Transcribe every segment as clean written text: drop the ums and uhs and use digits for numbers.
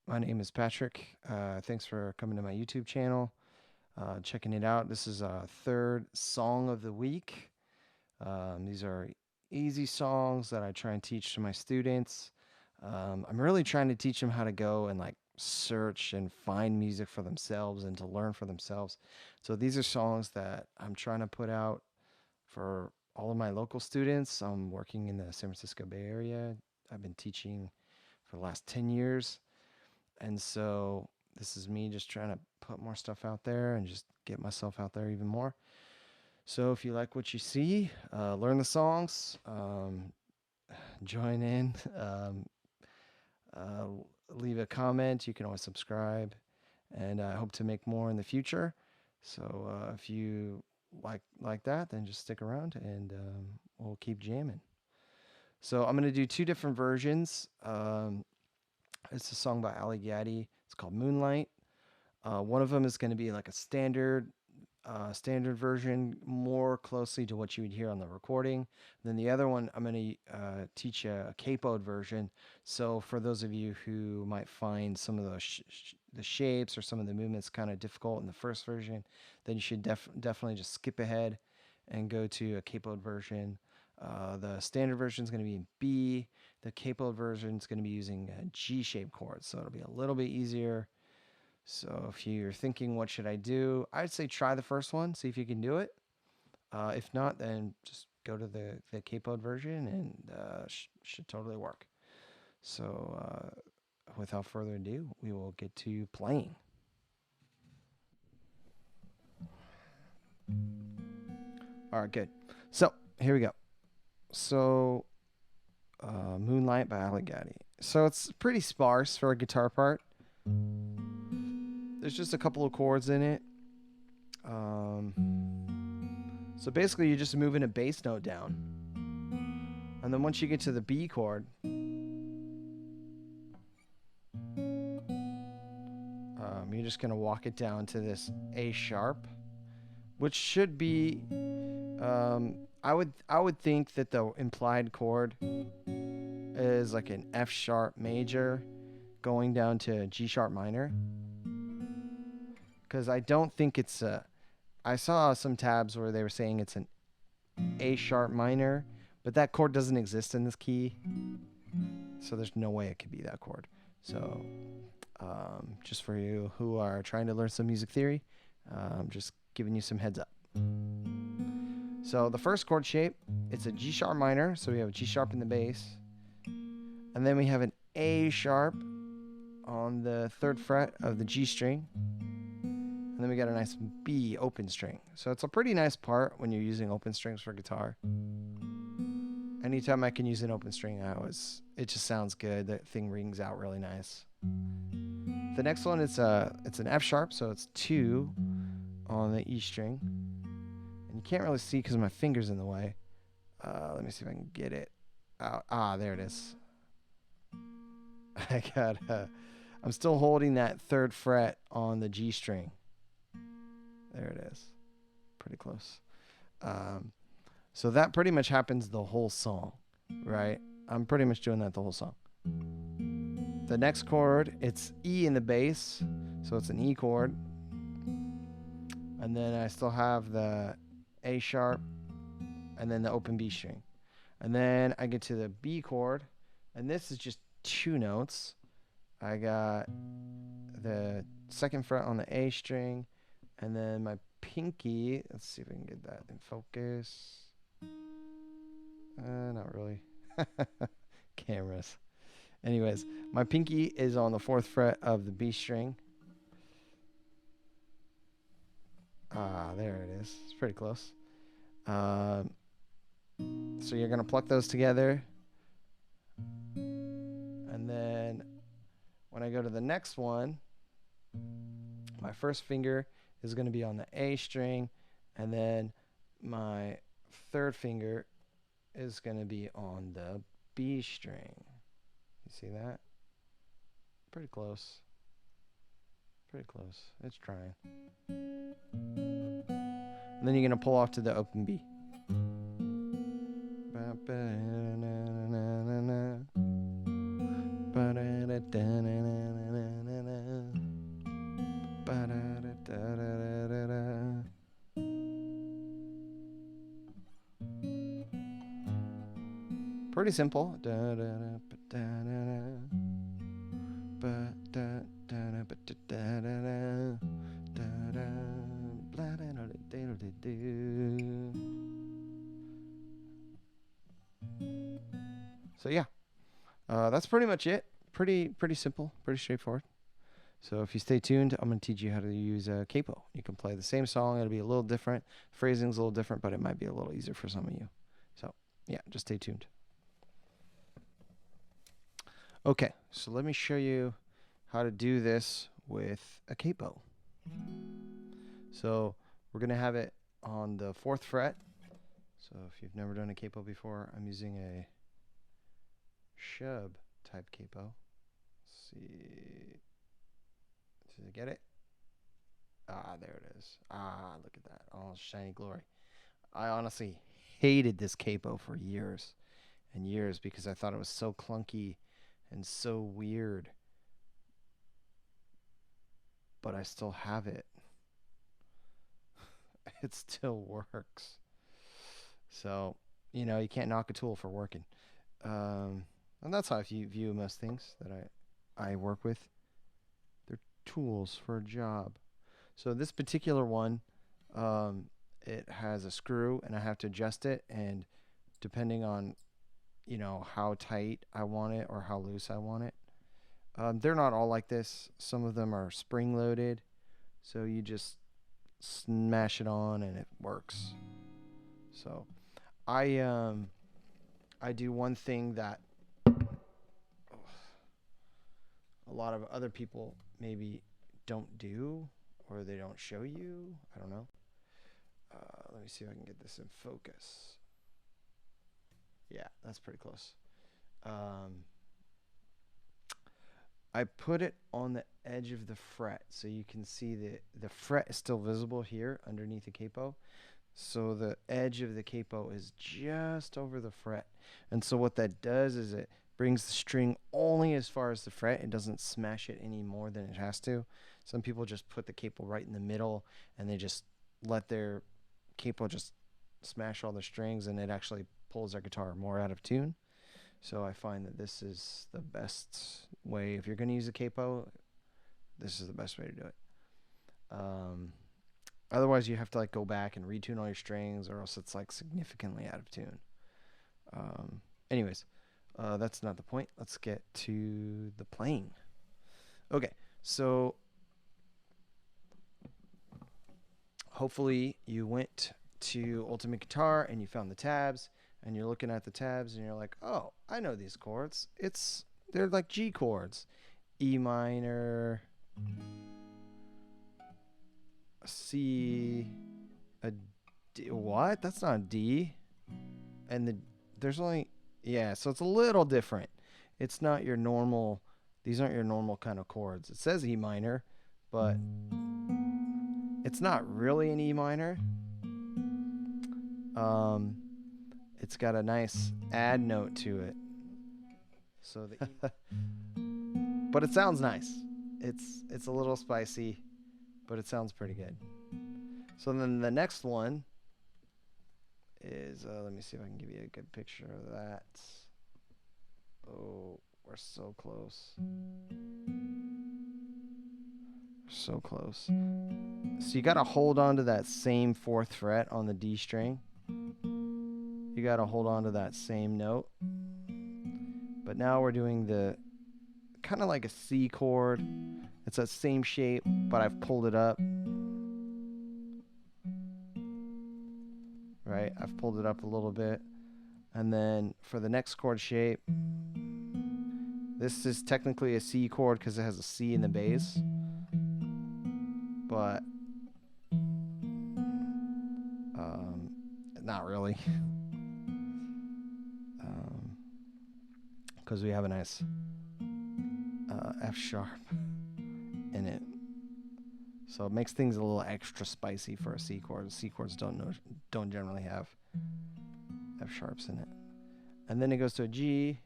My name is Patrick. Thanks for coming to my YouTube channel, checking it out. This is a third song of the week. These are easy songs that I try and teach to my students. I'm really trying to teach them how to go and like search and find music for themselves and to learn for themselves. So these are songs that I'm trying to put out for all of my local students. I'm working in the San Francisco Bay Area. I've been teaching for the last 10 years. And so this is me just trying to put more stuff out there and just get myself out there even more. So if you like what you see, learn the songs, join in, uh, leave a comment. You can always subscribe, and I hope to make more in the future. So if you like that, then just stick around and we'll keep jamming. So I'm gonna do two different versions. It's a song by Gatie. It's called Moonlight. One of them is going to be like a standard version, more closely to what you would hear on the recording. Then the other one, I'm going to teach you a capoed version. So for those of you who might find some of the shapes or some of the movements kind of difficult in the first version, then you should definitely just skip ahead and go to a capoed version. The standard version is going to be in B. The capoed version is going to be using G-shaped chords, so it'll be a little bit easier. So if you're thinking, what should I do? I'd say try the first one, see if you can do it. If not, then just go to the capoed version and should totally work. So without further ado, we will get to playing. All right, good. So here we go. So Moonlight by Gatie. So it's pretty sparse for a guitar part. There's just a couple of chords in it. So basically, you're just moving a bass note down. And then once you get to the B chord, you're just going to walk it down to this A sharp, which should be, I would think that the implied chord is like an F sharp major going down to G sharp minor. Because I don't think it's a, I saw some tabs where they were saying it's an A sharp minor, but that chord doesn't exist in this key. So there's no way it could be that chord. So just for you who are trying to learn some music theory, just giving you some heads up. So the first chord shape, it's a G sharp minor. So we have a G sharp in the bass. And then we have an A sharp on the 3rd fret of the G string. And then we got a nice B open string. So it's a pretty nice part when you're using open strings for guitar. Anytime I can use an open string, it just sounds good. That thing rings out really nice. The next one is it's an F sharp, so it's 2 on the E string. And you can't really see because my finger's in the way. Let me see if I can get it out. Ah, there it is. I'm still holding that 3rd fret on the G string. There it is. Pretty close. So that pretty much happens the whole song, right? I'm pretty much doing that the whole song. The next chord, it's E in the bass, so it's an E chord. And then I still have the A sharp and then the open B string. And then I get to the B chord, and this is just 2 notes. I got the 2nd fret on the A string, and then my pinky, let's see if I can get that in focus. Not really. Cameras. Anyways, my pinky is on the 4th fret of the B string. Ah, there it is. It's pretty close. So you're going to pluck those together. And then when I go to the next one, my first finger is going to be on the A string, and then my 3rd finger is going to be on the B string. You see that? Pretty close. Pretty close. It's trying. And then you're going to pull off to the open B. pretty simple. So yeah, that's pretty much it. Pretty simple, pretty straightforward. So if you stay tuned, I'm going to teach you how to use Capo. You can play the same song. It'll be a little different. Phrasing's a little different, but it might be a little easier for some of you. So yeah, just stay tuned. Okay, so let me show you how to do this with a capo. So we're going to have it on the 4th fret. So if you've never done a capo before, I'm using a shub type capo. Let's see. Did I get it? Ah, there it is. Ah, look at that. Oh, shiny glory. I honestly hated this capo for years and years because I thought it was so clunky and so weird. But I still have it. It still works. So, you know, you can't knock a tool for working. And that's how I view most things that I work with. They're tools for a job. So this particular one, it has a screw and I have to adjust it, and depending on, you know, how tight I want it or how loose I want it. They're not all like this. Some of them are spring loaded, so you just smash it on and it works. So I do one thing that a lot of other people maybe don't do, or they don't show you. I don't know. Let me see if I can get this in focus. Yeah, that's pretty close. I put it on the edge of the fret, so you can see the fret is still visible here underneath the capo. So the edge of the capo is just over the fret. And so what that does is it brings the string only as far as the fret. It doesn't smash it any more than it has to. Some people just put the capo right in the middle and they just let their capo just smash all the strings, and it actually pulls their guitar more out of tune. So I find that this is the best way. If you're going to use a capo, this is the best way to do it. Otherwise, you have to like go back and retune all your strings, or else it's like significantly out of tune. Anyways, that's not the point. Let's get to the playing. Okay, so hopefully you went to Ultimate Guitar and you found the tabs, and you're looking at the tabs and you're like, oh, I know these chords. They're like G chords. E minor, a C, a D. What? That's not a D. And there's only, yeah, so it's a little different. It's not your normal, these aren't your normal kind of chords. It says E minor, but it's not really an E minor. It's got a nice add note to it. So but it sounds nice. It's a little spicy, but it sounds pretty good. So then the next one is, let me see if I can give you a good picture of that. Oh, we're so close. So close. So you got to hold on to that same 4th fret on the D string. You got to hold on to that same note. But now we're doing the kind of like a C chord. It's that same shape, but I've pulled it up. Right? I've pulled it up a little bit. And then for the next chord shape, this is technically a C chord because it has a C in the bass. But not really. Because we have a nice F sharp in it. So it makes things a little extra spicy for a C chord. C chords don't generally have F sharps in it. And then it goes to a G.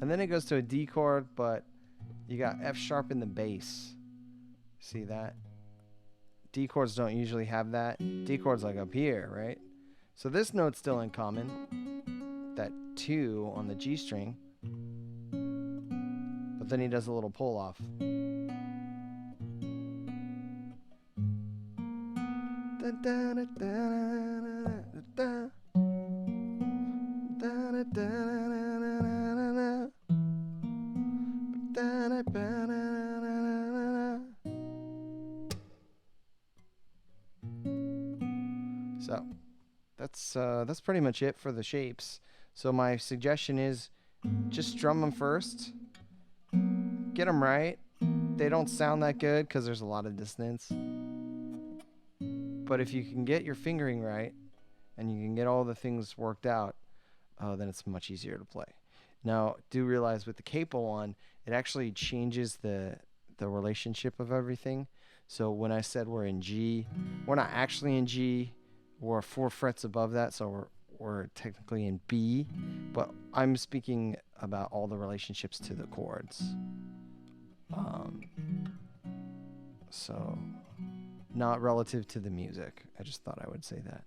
And then it goes to a D chord, but you got F sharp in the bass. See that? D chords don't usually have that. D chord's like up here, right? So this note's still in common, that 2 on the G string, but then he does a little pull off. So that's pretty much it for the shapes. So my suggestion is just strum them first, get them right. They don't sound that good because there's a lot of dissonance. But if you can get your fingering right and you can get all the things worked out, then it's much easier to play. Now, do realize with the capo on, it actually changes the relationship of everything. So when I said we're in G, we're not actually in G. We're 4 frets above that, so we're technically in B. But I'm speaking about all the relationships to the chords. So not relative to the music. I just thought I would say that.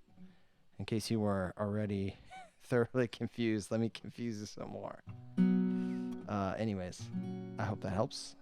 In case you were already thoroughly confused, let me confuse you some more. Anyways, I hope that helps.